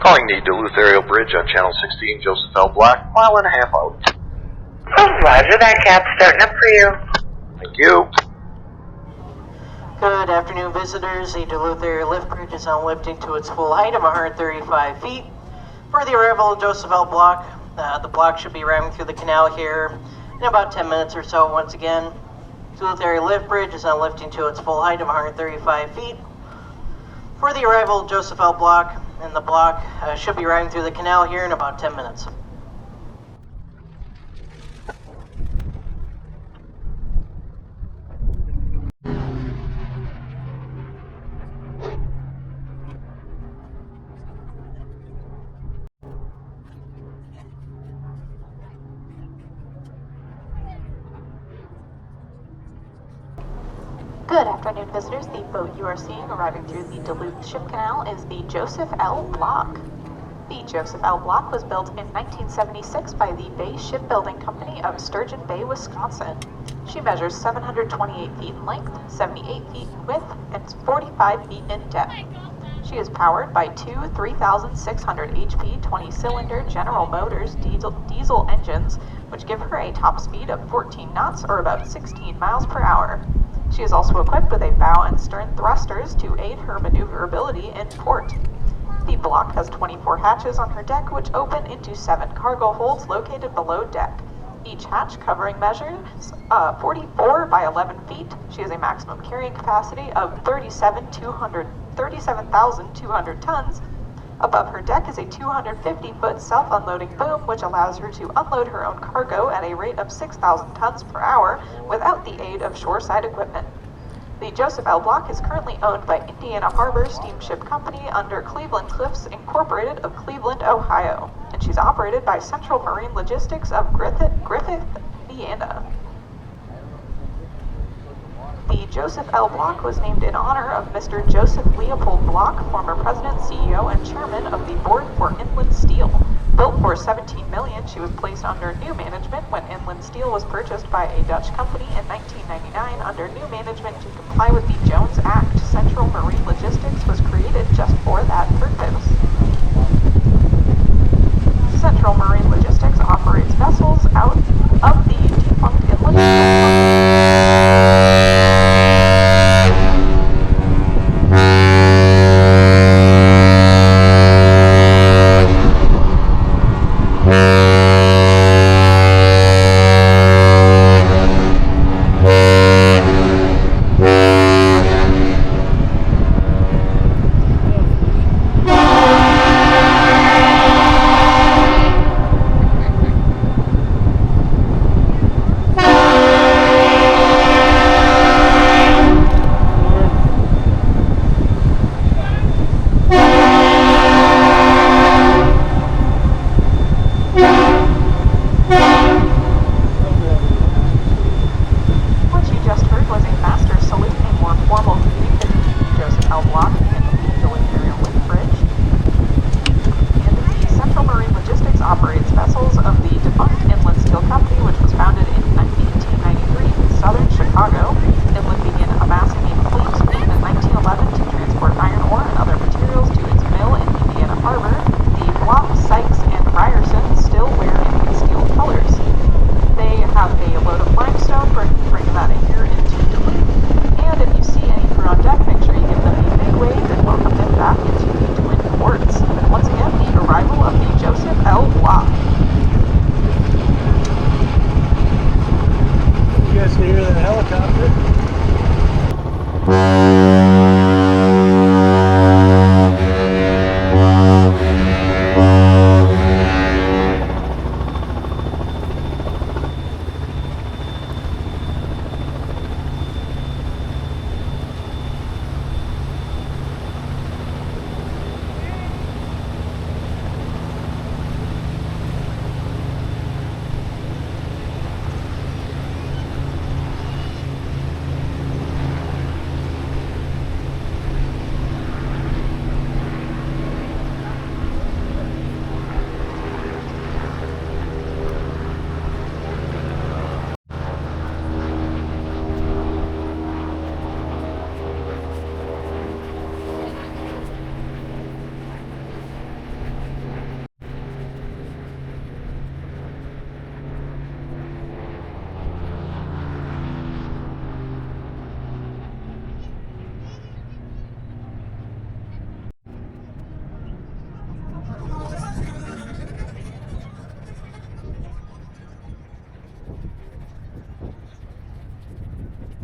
Calling the Duluth aerial bridge on Channel 16, Joseph L. Block, mile and a half out. Oh, roger that, Cap. Starting up for you. Thank you. Good afternoon, visitors. The Duluth area lift bridge is now lifting to its full height of 135 feet. For the arrival of Joseph L. Block, the block should be arriving through the canal here in about 10 minutes or so. Once again, Duluth area lift bridge is now lifting to its full height of 135 feet. For the arrival of Joseph L. Block, and the block should be arriving through the canal here in about 10 minutes. Good afternoon, visitors. The boat you are seeing arriving through the Duluth Ship Canal is the Joseph L. Block. The Joseph L. Block was built in 1976 by the Bay Shipbuilding Company of Sturgeon Bay, Wisconsin. She measures 728 feet in length, 78 feet in width, and 45 feet in depth. She is powered by two 3,600 HP 20-cylinder General Motors diesel engines, which give her a top speed of 14 knots or about 16 miles per hour. She is also equipped with a bow and stern thrusters to aid her maneuverability in port. The block has 24 hatches on her deck, which open into 7 cargo holds located below deck. Each hatch covering measures 44 by 11 feet. She has a maximum carrying capacity of 37,200 tons. Above her deck is a 250-foot self-unloading boom, which allows her to unload her own cargo at a rate of 6,000 tons per hour without the aid of shoreside equipment. The Joseph L. Block is currently owned by Indiana Harbor Steamship Company under Cleveland Cliffs Incorporated of Cleveland, Ohio, and she's operated by Central Marine Logistics of Griffith, Indiana. The Joseph L. Block was named in honor of Mr. Joseph Leopold Block, former president, CEO, and chairman of the board for Inland Steel. Built for $17 million, she was placed under new management when Inland Steel was purchased by a Dutch company in 1999 under new management to comply with the